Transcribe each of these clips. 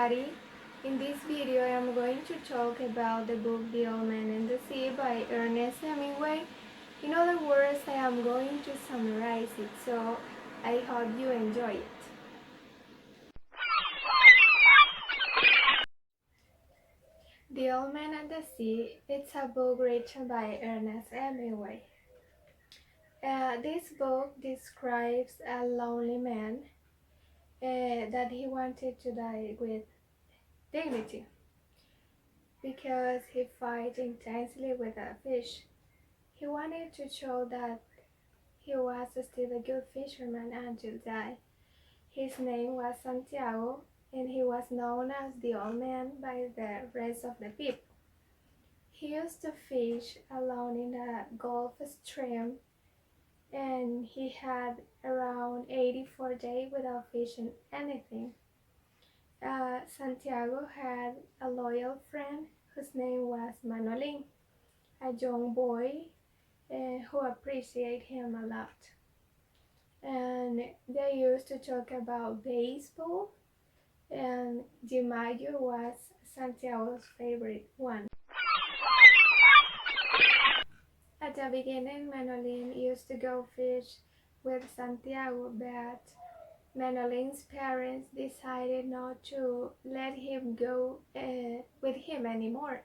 everybody. In this video I am going to talk about the book The Old Man and the Sea by Ernest Hemingway. In other words, I am going to summarize it, so I hope you enjoy it. The Old Man and the Sea, it's a book written by Ernest Hemingway. This book describes a lonely man that he wanted to die with dignity because he fought intensely with a fish. He wanted to show that he was still a good fisherman until death. His name was Santiago, and he was known as the Old Man by the rest of the people. He used to fish alone in the Gulf Stream, and he had around 84 days without fishing anything. Santiago had a loyal friend whose name was Manolin, a young boy who appreciated him a lot. And they used to talk about baseball, and DiMaggio was Santiago's favorite one. At the beginning, Manolin used to go fish with Santiago, but Manolin's parents decided not to let him go with him anymore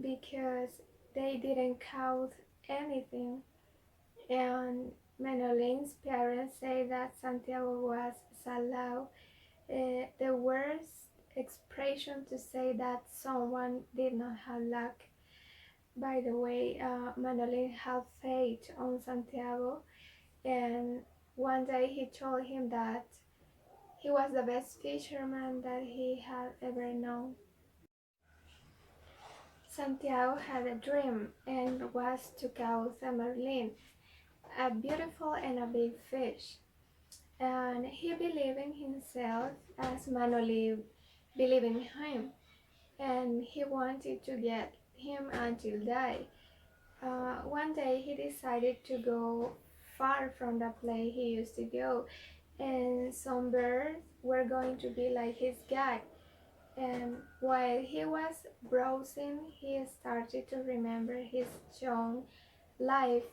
because they didn't count anything. And Manolin's parents say that Santiago was salao, the worst expression to say that someone did not have luck. By the way, Manolin had faith on Santiago, and one day he told him that he was the best fisherman that he had ever known. Santiago had a dream and was to catch a marlin, a beautiful and a big fish. And he believed in himself as Manolin believed in him, and he wanted to get him until die. One day he decided to go far from the place he used to go, and some birds were going to be like his guide. And while he was browsing, he started to remember his young life,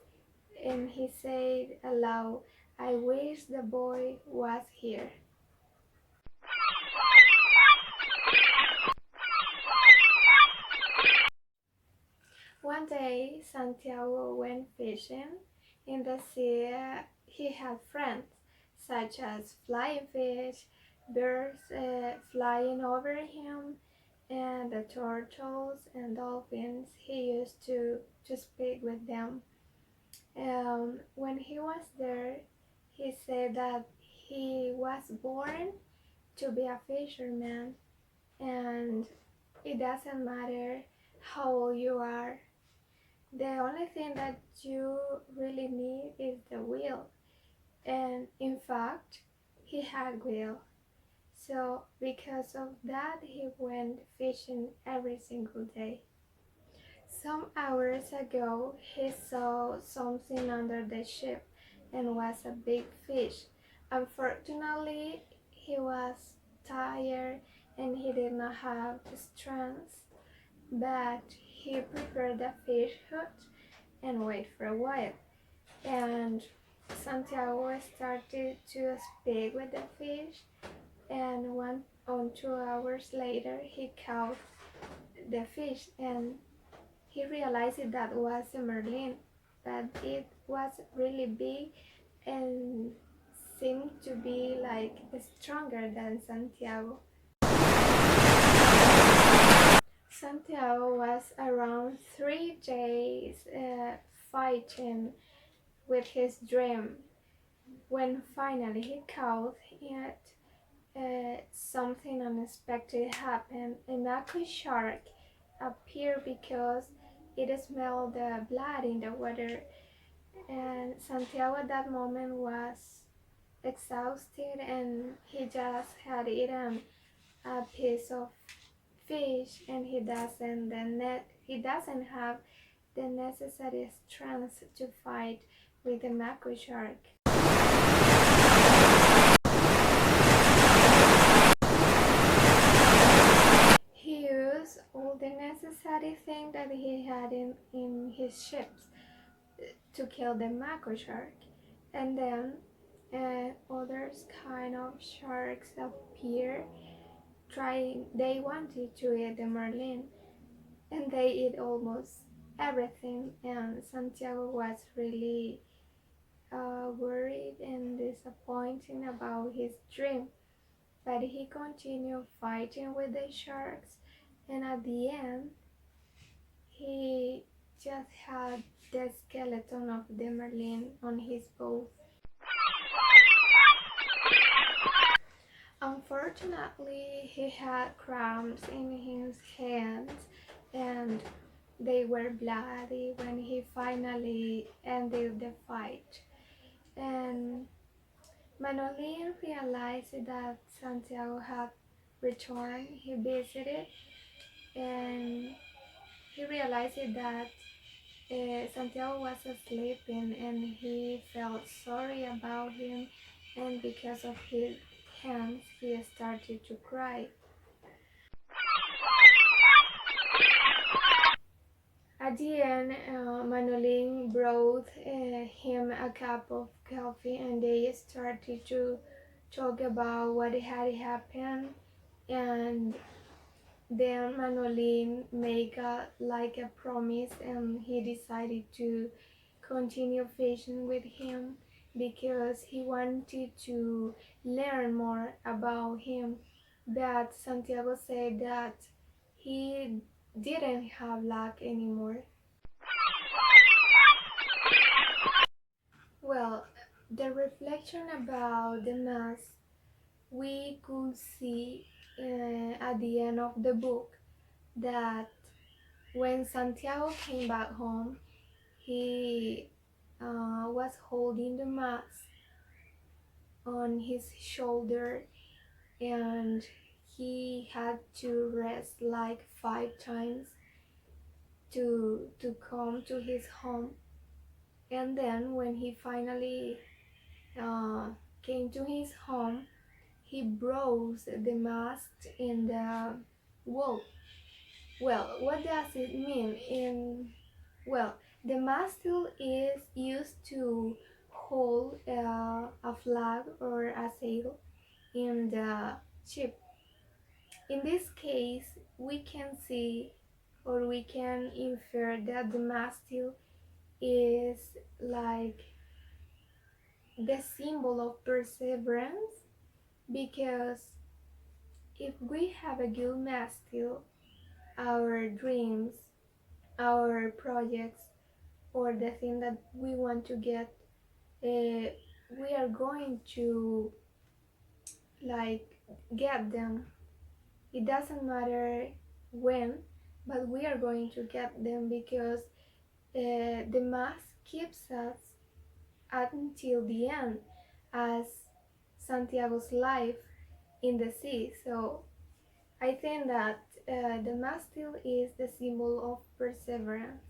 and he said aloud, "I wish the boy was here." One day, Santiago went fishing. In the sea, he had friends, such as flying fish, birds flying over him, and the turtles and dolphins. He used to speak with them. When he was there, he said that he was born to be a fisherman, and it doesn't matter how old you are. The only thing that you really need is the will. And in fact, he had will. So because of that, he went fishing every single day. Some hours ago, he saw something under the ship and was a big fish. Unfortunately, he was tired and he did not have strength, but he prepared the fish hook and waited for a while. And Santiago started to speak with the fish, and 2 hours later he caught the fish, and he realized that was a marlin, but it was really big and seemed to be like stronger than Santiago. Santiago was around 3 days fighting with his dream. When finally he caught it, something unexpected happened. A mako shark appeared because it smelled the blood in the water, and Santiago at that moment was exhausted, and he just had eaten a piece of fish, and he doesn't have the necessary strength to fight with the mako shark. necessary thing that he had in his ships to kill the mako shark. And then other kind of sharks appear trying, they wanted to eat the marlin, and they eat almost everything, and Santiago was really worried and disappointed about his dream, but he continued fighting with the sharks, and at the end he just had the skeleton of the marlin on his boat. Unfortunately, he had cramps in his hands and they were bloody when he finally ended the fight. And Manolin realized that Santiago had returned. He visited and he realized that Santiago was sleeping, and he felt sorry about him, and because of his hands he started to cry. At the end, Manolin brought him a cup of coffee, and they started to talk about what had happened. And then Manolin made a promise, and he decided to continue fishing with him because he wanted to learn more about him. But Santiago said that he didn't have luck anymore. Well, the reflection about the mask we could see at the end of the book that when Santiago came back home, he was holding the mask on his shoulder, and he had to rest like 5 times to come to his home. And then when he finally uh, came to his home, he broke the mast in the wall. Well, what does it mean? Well, the mastile is used to hold a flag or a sail in the ship. In this case, we can see or we can infer that the mastile is like the symbol of perseverance, because if we have a good mastile, our dreams, our projects, or the thing that we want to get, we are going to like get them. It doesn't matter when, but we are going to get them because the mask keeps us until the end, as Santiago's life in the sea. So I think that the mastile is the symbol of perseverance.